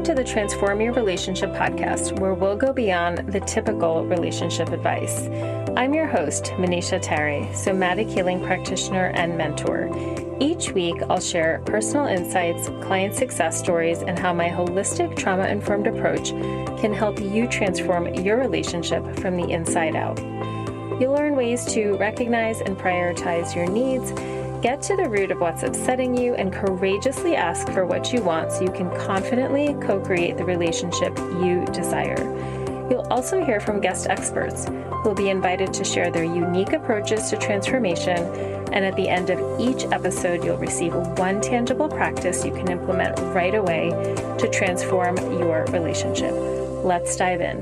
Welcome to the Transform Your Relationship podcast, where we'll go beyond the typical relationship advice. I'm your host, Manisha Terry, somatic healing practitioner and mentor. Each week, I'll share personal insights, client success stories, and how my holistic trauma-informed approach can help you transform your relationship from the inside out. You'll learn ways to recognize and prioritize your needs, get to the root of what's upsetting you, and courageously ask for what you want so you can confidently co-create the relationship you desire. You'll also hear from guest experts who will be invited to share their unique approaches to transformation, and at the end of each episode, you'll receive one tangible practice you can implement right away to transform your relationship. Let's dive in.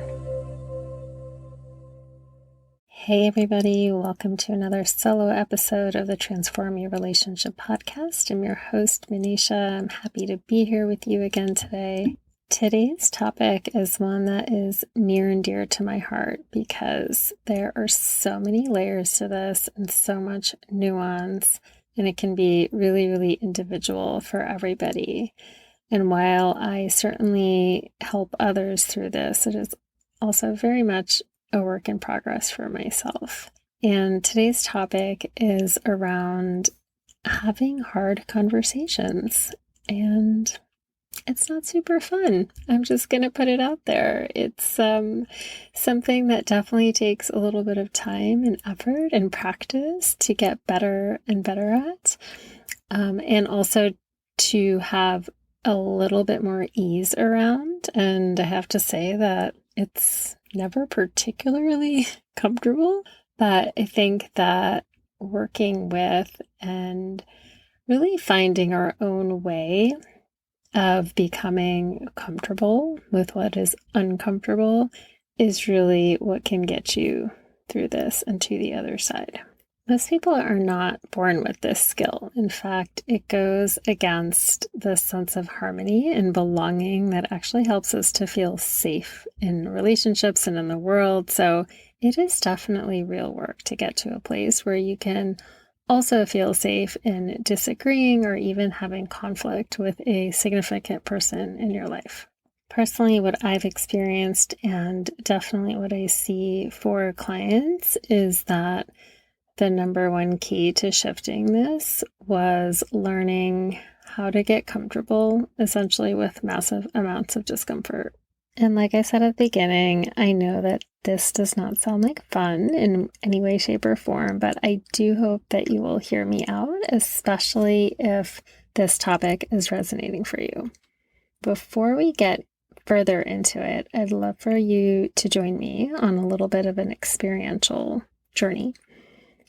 Hey everybody, welcome to another solo episode of the Transform Your Relationship podcast. I'm your host, Manisha. I'm happy to be here with you again today. Today's topic is one that is near and dear to my heart because there are so many layers to this and so much nuance, and it can be really, really individual for everybody. And while I certainly help others through this, it is also very much a work in progress for myself. And today's topic is around having hard conversations. And it's not super fun. I'm just going to put it out there. It's something that definitely takes a little bit of time and effort and practice to get better and better at. And also to have a little bit more ease around. And I have to say that it's never particularly comfortable, but I think that working with and really finding our own way of becoming comfortable with what is uncomfortable is really what can get you through this and to the other side. Most people are not born with this skill. In fact, it goes against the sense of harmony and belonging that actually helps us to feel safe in relationships and in the world. So it is definitely real work to get to a place where you can also feel safe in disagreeing or even having conflict with a significant person in your life. Personally, what I've experienced and definitely what I see for clients is that the number one key to shifting this was learning how to get comfortable, essentially with massive amounts of discomfort. And like I said at the beginning, I know that this does not sound like fun in any way, shape, or form, but I do hope that you will hear me out, especially if this topic is resonating for you. Before we get further into it, I'd love for you to join me on a little bit of an experiential journey.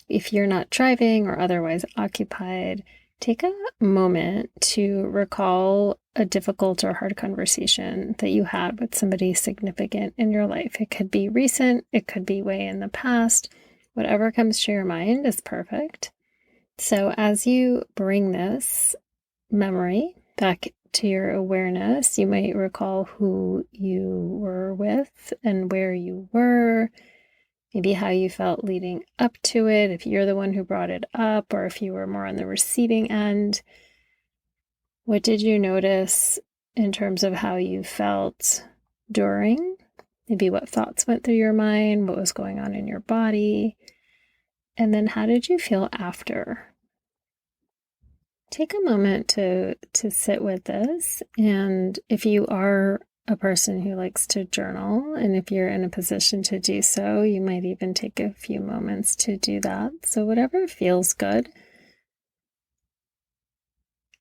If you're not driving or otherwise occupied, take a moment to recall a difficult or hard conversation that you had with somebody significant in your life. It could be recent, it could be way in the past. Whatever comes to your mind is perfect. So as you bring this memory back to your awareness, you might recall who you were with and where you were. Maybe how you felt leading up to it, if you're the one who brought it up, or if you were more on the receiving end. What did you notice in terms of how you felt during? Maybe what thoughts went through your mind, what was going on in your body, and then how did you feel after? Take a moment to sit with this, and if you are a person who likes to journal, and if you're in a position to do so, you might even take a few moments to do that. So whatever feels good.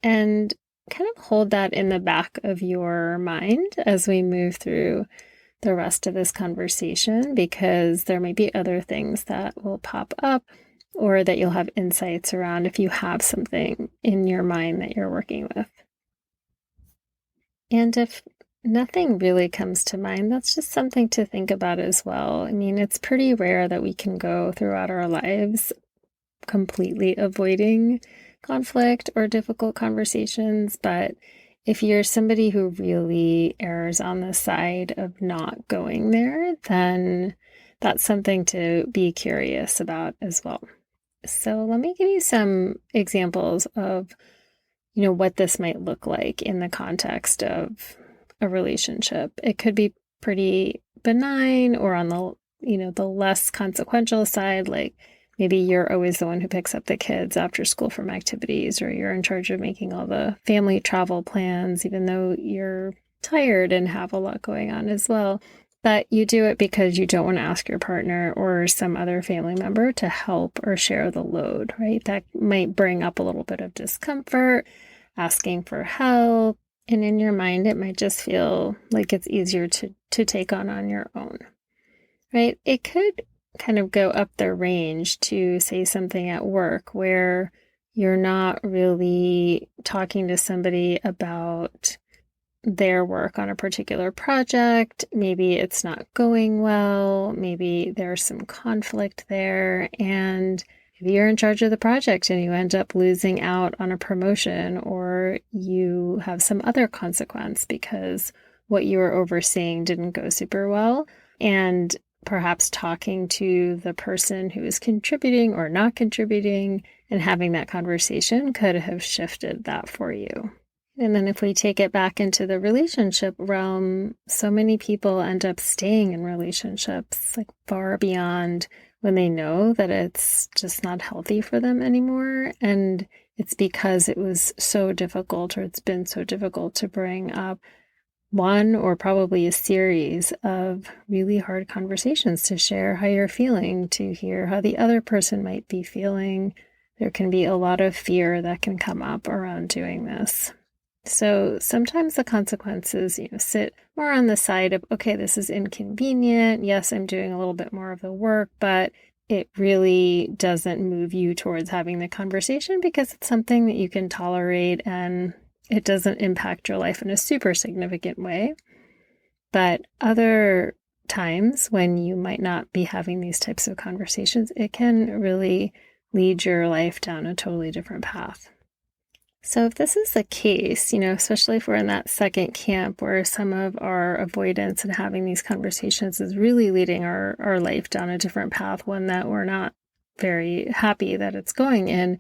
And kind of hold that in the back of your mind as we move through the rest of this conversation, because there may be other things that will pop up or that you'll have insights around if you have something in your mind that you're working with. And if nothing really comes to mind, that's just something to think about as well. I mean, it's pretty rare that we can go throughout our lives completely avoiding conflict or difficult conversations, but if you're somebody who really errs on the side of not going there, then that's something to be curious about as well. So let me give you some examples of, what this might look like in the context of a relationship. It could be pretty benign or on the less consequential side, like maybe you're always the one who picks up the kids after school from activities, or you're in charge of making all the family travel plans, even though you're tired and have a lot going on as well. But you do it because you don't want to ask your partner or some other family member to help or share the load, right? That might bring up a little bit of discomfort, asking for help. And in your mind, it might just feel like it's easier to take on your own, right? It could kind of go up the range to say something at work where you're not really talking to somebody about their work on a particular project. Maybe it's not going well. Maybe there's some conflict there, and maybe you're in charge of the project and you end up losing out on a promotion, or you have some other consequence because what you were overseeing didn't go super well. And perhaps talking to the person who is contributing or not contributing and having that conversation could have shifted that for you. And then if we take it back into the relationship realm, so many people end up staying in relationships like far beyond when they know that it's just not healthy for them anymore. And it's because it was so difficult, or it's been so difficult to bring up one or probably a series of really hard conversations to share how you're feeling, to hear how the other person might be feeling. There can be a lot of fear that can come up around doing this. So sometimes the consequences, sit more on the side of, okay, this is inconvenient. Yes, I'm doing a little bit more of the work, but it really doesn't move you towards having the conversation because it's something that you can tolerate and it doesn't impact your life in a super significant way. But other times when you might not be having these types of conversations, it can really lead your life down a totally different path. So if this is the case, especially if we're in that second camp where some of our avoidance and having these conversations is really leading our life down a different path, one that we're not very happy that it's going in,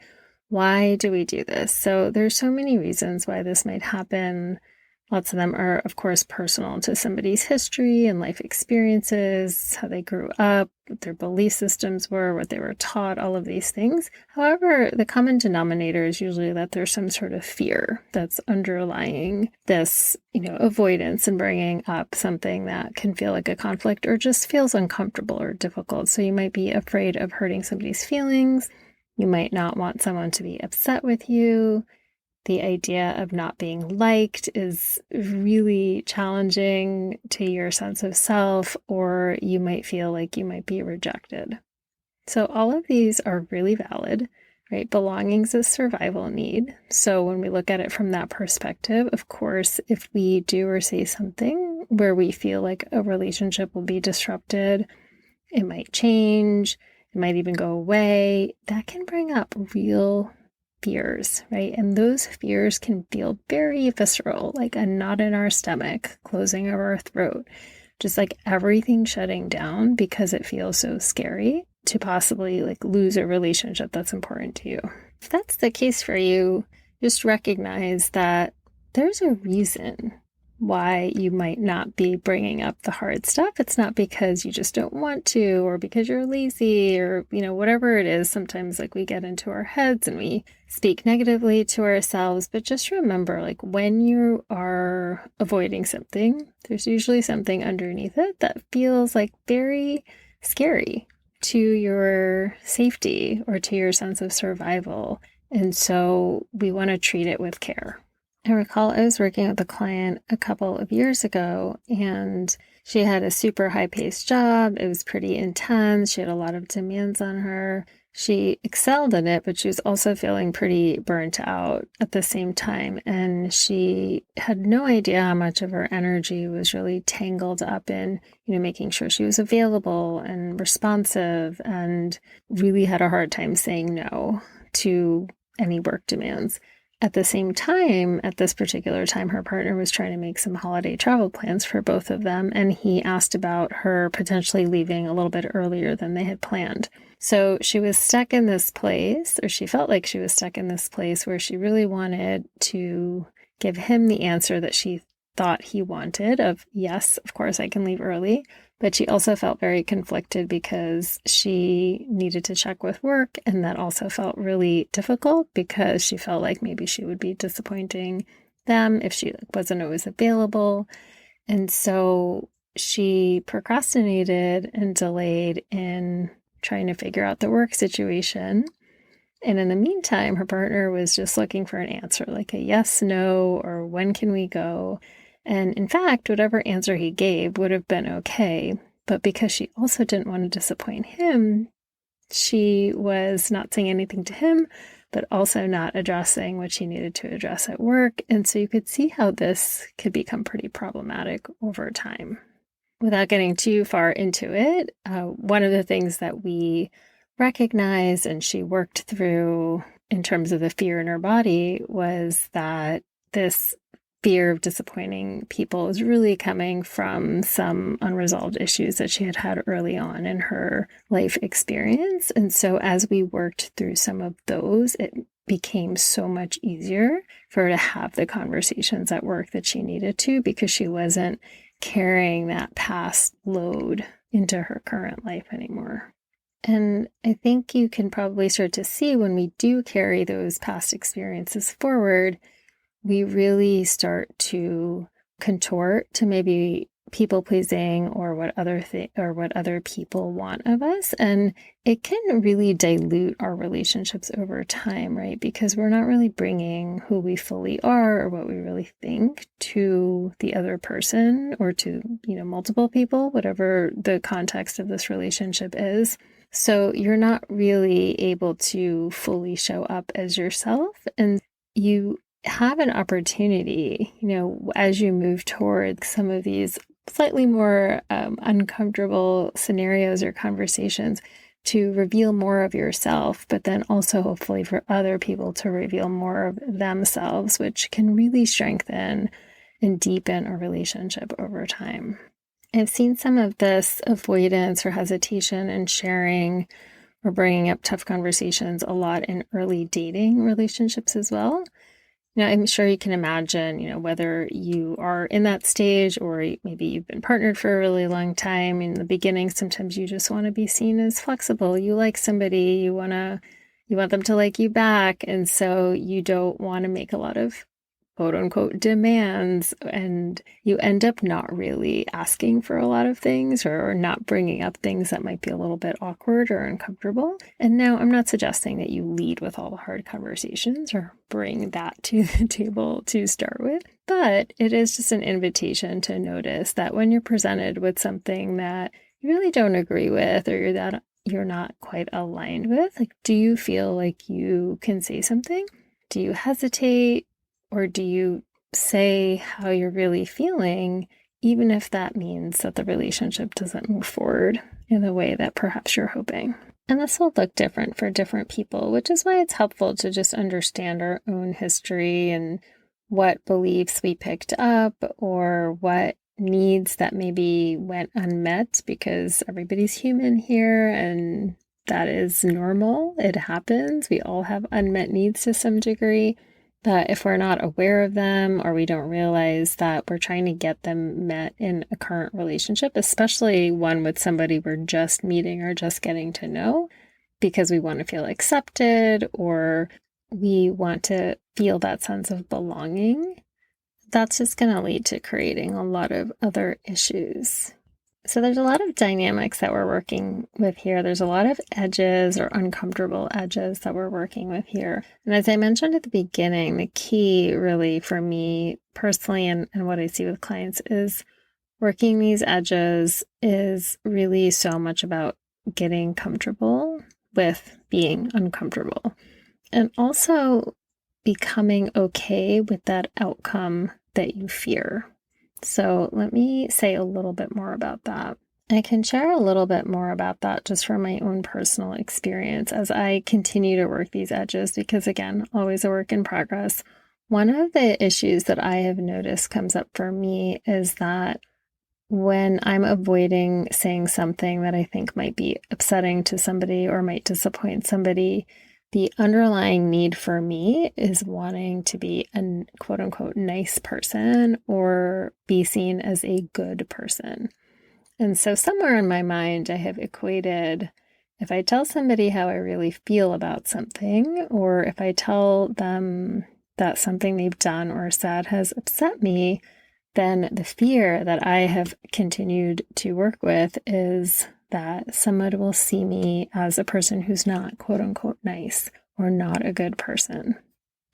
why do we do this? So there's so many reasons why this might happen. Lots of them are, of course, personal to somebody's history and life experiences, how they grew up, what their belief systems were, what they were taught, all of these things. However, the common denominator is usually that there's some sort of fear that's underlying this, avoidance and bringing up something that can feel like a conflict or just feels uncomfortable or difficult. So you might be afraid of hurting somebody's feelings. You might not want someone to be upset with you. The idea of not being liked is really challenging to your sense of self, or you might feel like you might be rejected. So all of these are really valid, right? Belonging is a survival need. So when we look at it from that perspective, of course, if we do or say something where we feel like a relationship will be disrupted, it might change, it might even go away, that can bring up real fears, right? And those fears can feel very visceral, like a knot in our stomach, closing of our throat, just like everything shutting down because it feels so scary to possibly lose a relationship that's important to you. If that's the case for you, just recognize that there's a reason why you might not be bringing up the hard stuff. It's not because you just don't want to, or because you're lazy, or, whatever it is. Sometimes we get into our heads and we speak negatively to ourselves, but just remember, when you are avoiding something, there's usually something underneath it that feels very scary to your safety or to your sense of survival. And so we want to treat it with care. I recall I was working with a client a couple of years ago, and she had a super high-paced job. It was pretty intense. She had a lot of demands on her. She excelled in it, but she was also feeling pretty burnt out at the same time. And she had no idea how much of her energy was really tangled up in, making sure she was available and responsive, and really had a hard time saying no to any work demands. At the same time, at this particular time, her partner was trying to make some holiday travel plans for both of them, and he asked about her potentially leaving a little bit earlier than they had planned. So she was stuck in this place, or she felt like she was stuck in this place where she really wanted to give him the answer that she thought he wanted of, yes, of course I can leave early. But she also felt very conflicted because she needed to check with work. And that also felt really difficult because she felt like maybe she would be disappointing them if she wasn't always available. And so she procrastinated and delayed in trying to figure out the work situation. And in the meantime, her partner was just looking for an answer, like a yes, no, or when can we go? And in fact, whatever answer he gave would have been okay. But because she also didn't want to disappoint him, she was not saying anything to him, but also not addressing what she needed to address at work. And so you could see how this could become pretty problematic over time. Without getting too far into it, one of the things that we recognized and she worked through in terms of the fear in her body was that this fear of disappointing people is really coming from some unresolved issues that she had had early on in her life experience. And so as we worked through some of those, it became so much easier for her to have the conversations at work that she needed to, because she wasn't carrying that past load into her current life anymore. And I think you can probably start to see when we do carry those past experiences forward, we really start to contort to maybe people pleasing or what other people want of us. And it can really dilute our relationships over time, right? Because we're not really bringing who we fully are or what we really think to the other person or to, multiple people, whatever the context of this relationship is. So you're not really able to fully show up as yourself, and you have an opportunity, as you move toward some of these slightly more uncomfortable scenarios or conversations, to reveal more of yourself, but then also hopefully for other people to reveal more of themselves, which can really strengthen and deepen a relationship over time. I've seen some of this avoidance or hesitation in sharing or bringing up tough conversations a lot in early dating relationships as well. I'm sure you can imagine, whether you are in that stage or maybe you've been partnered for a really long time. In the beginning, sometimes you just want to be seen as flexible. You like somebody, you want them to like you back. And so you don't want to make a lot of quote unquote demands, and you end up not really asking for a lot of things or not bringing up things that might be a little bit awkward or uncomfortable. And now I'm not suggesting that you lead with all the hard conversations or bring that to the table to start with, but it is just an invitation to notice that when you're presented with something that you really don't agree with or you're not quite aligned with, like, do you feel like you can say something? Do you hesitate? Or do you say how you're really feeling, even if that means that the relationship doesn't move forward in the way that perhaps you're hoping? And this will look different for different people, which is why it's helpful to just understand our own history and what beliefs we picked up or what needs that maybe went unmet, because everybody's human here and that is normal. It happens. We all have unmet needs to some degree. That if we're not aware of them or we don't realize that we're trying to get them met in a current relationship, especially one with somebody we're just meeting or just getting to know, because we want to feel accepted or we want to feel that sense of belonging, that's just going to lead to creating a lot of other issues. So there's a lot of dynamics that we're working with here. There's a lot of edges or uncomfortable edges that we're working with here. And as I mentioned at the beginning, the key really for me personally and what I see with clients is working these edges is really so much about getting comfortable with being uncomfortable and also becoming okay with that outcome that you fear. So let me say a little bit more about that. I can share a little bit more about that just from my own personal experience as I continue to work these edges, because again, always a work in progress. One of the issues that I have noticed comes up for me is that when I'm avoiding saying something that I think might be upsetting to somebody or might disappoint somebody, The underlying need for me is wanting to be a quote unquote nice person or be seen as a good person. And so somewhere in my mind, I have equated if I tell somebody how I really feel about something, or if I tell them that something they've done or said has upset me, then the fear that I have continued to work with is that someone will see me as a person who's not quote unquote nice or not a good person.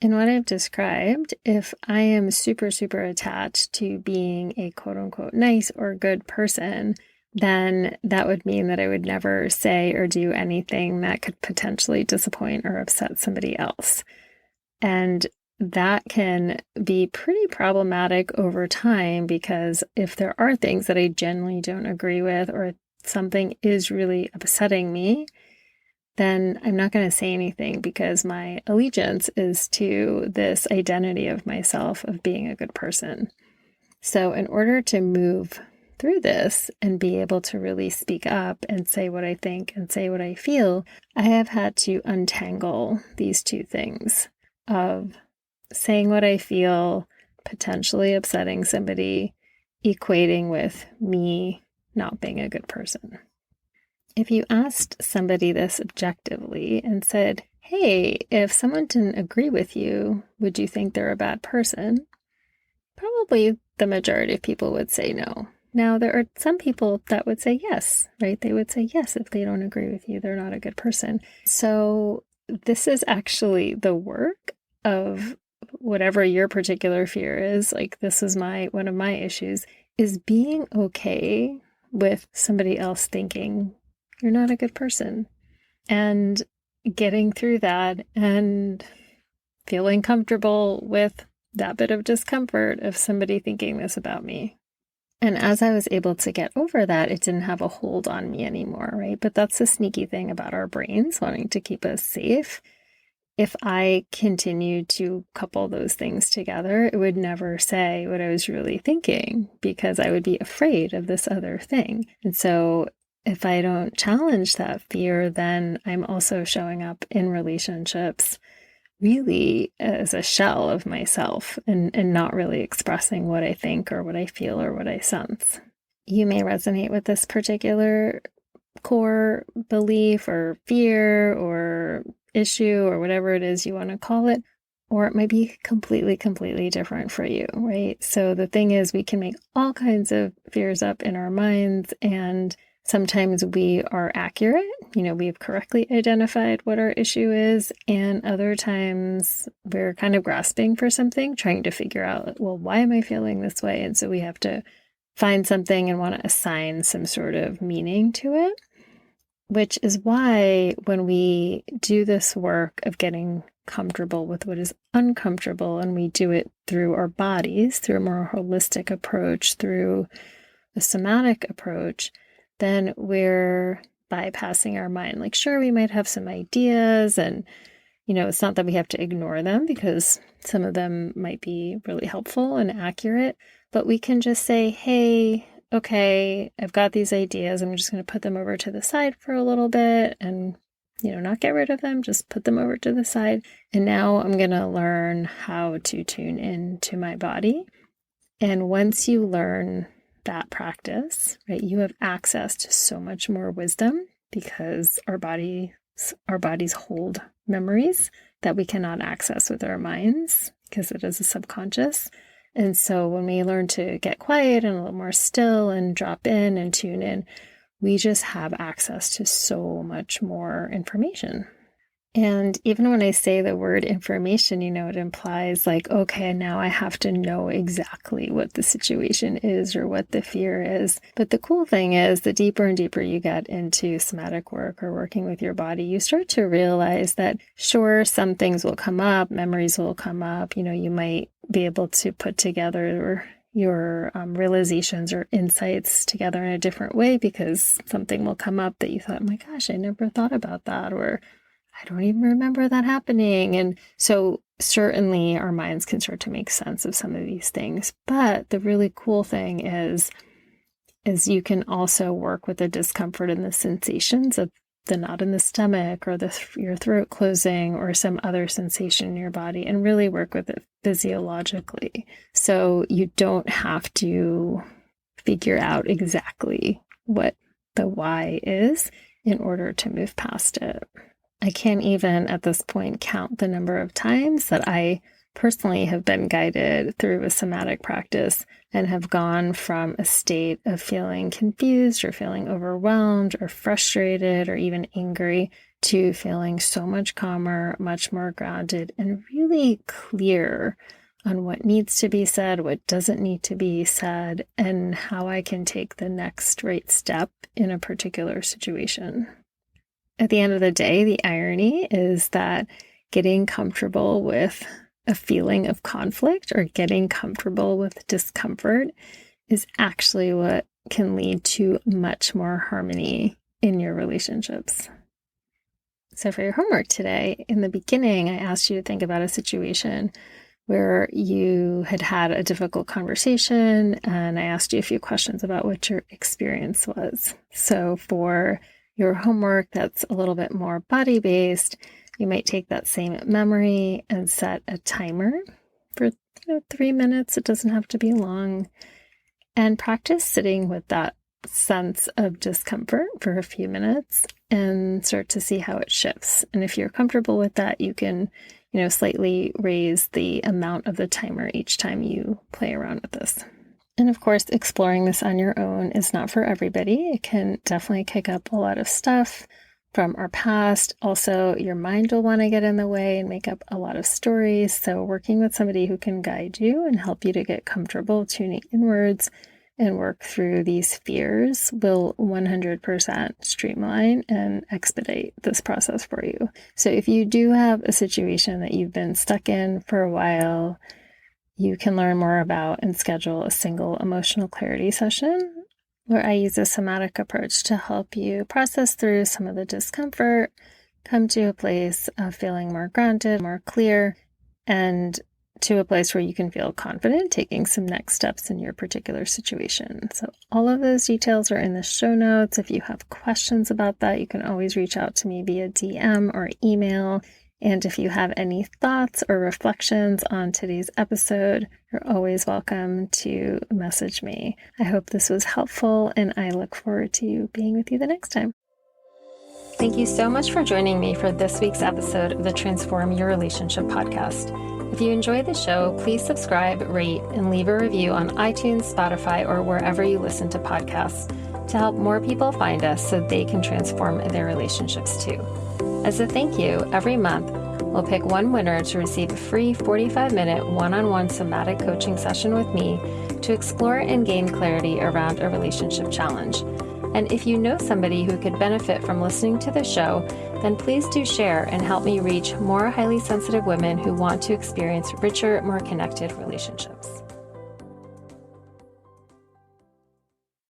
In what I've described, if I am super, super attached to being a quote unquote nice or good person, then that would mean that I would never say or do anything that could potentially disappoint or upset somebody else. And that can be pretty problematic over time, because if there are things that I genuinely don't agree with, or something is really upsetting me, then I'm not going to say anything, because my allegiance is to this identity of myself of being a good person. So in order to move through this and be able to really speak up and say what I think and say what I feel, I have had to untangle these two things of saying what I feel, potentially upsetting somebody, equating with me not being a good person. If you asked somebody this objectively and said, hey, if someone didn't agree with you, would you think they're a bad person? Probably the majority of people would say no. Now, there are some people that would say yes, right? They would say yes, if they don't agree with you, they're not a good person. So this is actually the work of whatever your particular fear is. Like, this is one of my issues, is being okay with somebody else thinking you're not a good person, and getting through that and feeling comfortable with that bit of discomfort of somebody thinking this about me. And as I was able to get over that, it didn't have a hold on me anymore, right? But that's the sneaky thing about our brains wanting to keep us safe. If I continued to couple those things together, it would never say what I was really thinking, because I would be afraid of this other thing. And so if I don't challenge that fear, then I'm also showing up in relationships really as a shell of myself, and not really expressing what I think or what I feel or what I sense. You may resonate with this particular core belief or fear or issue or whatever it is you want to call it, or it might be completely different for you, right? So the thing is, we can make all kinds of fears up in our minds, and sometimes we are accurate, we've correctly identified what our issue is, and other times we're kind of grasping for something, trying to figure out, well, why am I feeling this way? And so we have to find something and want to assign some sort of meaning to it, which is why when we do this work of getting comfortable with what is uncomfortable, and we do it through our bodies, through a more holistic approach, through a somatic approach, then we're bypassing our mind. Like, sure, we might have some ideas, and, it's not that we have to ignore them, because some of them might be really helpful and accurate, but we can just say, hey, okay, I've got these ideas. I'm just going to put them over to the side for a little bit, and, not get rid of them, just put them over to the side. And now I'm going to learn how to tune into my body. And once you learn that practice, right, you have access to so much more wisdom, because our bodies hold memories that we cannot access with our minds, because it is a subconscious. And so when we learn to get quiet and a little more still and drop in and tune in, we just have access to so much more information. And even when I say the word information, it implies like, okay, now I have to know exactly what the situation is or what the fear is. But the cool thing is, the deeper and deeper you get into somatic work or working with your body, you start to realize that, sure, some things will come up, memories will come up, you might be able to put together your realizations or insights together in a different way, because something will come up that you thought, oh my gosh, I never thought about that, or I don't even remember that happening. And so certainly our minds can start to make sense of some of these things. But the really cool thing is you can also work with the discomfort and the sensations of the knot in the stomach or your throat closing or some other sensation in your body, and really work with it physiologically. So you don't have to figure out exactly what the why is in order to move past it. I can't even at this point count the number of times that I personally have been guided through a somatic practice and have gone from a state of feeling confused or feeling overwhelmed or frustrated or even angry to feeling so much calmer, much more grounded, and really clear on what needs to be said, what doesn't need to be said, and how I can take the next right step in a particular situation. At the end of the day, the irony is that getting comfortable with a feeling of conflict or getting comfortable with discomfort is actually what can lead to much more harmony in your relationships. So for your homework today, in the beginning, I asked you to think about a situation where you had had a difficult conversation, and I asked you a few questions about what your experience was. So for your homework that's a little bit more body-based, you might take that same memory and set a timer for 3 minutes. It doesn't have to be long. And practice sitting with that sense of discomfort for a few minutes and start to see how it shifts. And if you're comfortable with that, you can, slightly raise the amount of the timer each time you play around with this. And of course, exploring this on your own is not for everybody. It can definitely kick up a lot of stuff from our past. Also, your mind will want to get in the way and make up a lot of stories. So working with somebody who can guide you and help you to get comfortable tuning inwards and work through these fears will 100% streamline and expedite this process for you. So if you do have a situation that you've been stuck in for a while, you can learn more about and schedule a single emotional clarity session where I use a somatic approach to help you process through some of the discomfort, come to a place of feeling more grounded, more clear, and to a place where you can feel confident taking some next steps in your particular situation. So all of those details are in the show notes. If you have questions about that, you can always reach out to me via DM or email. And if you have any thoughts or reflections on today's episode, you're always welcome to message me. I hope this was helpful, and I look forward to being with you the next time. Thank you so much for joining me for this week's episode of the Transform Your Relationship podcast. If you enjoyed the show, please subscribe, rate, and leave a review on iTunes, Spotify, or wherever you listen to podcasts to help more people find us so they can transform their relationships too. As a thank you, every month, we'll pick one winner to receive a free 45-minute one-on-one somatic coaching session with me to explore and gain clarity around a relationship challenge. And if you know somebody who could benefit from listening to the show, then please do share and help me reach more highly sensitive women who want to experience richer, more connected relationships.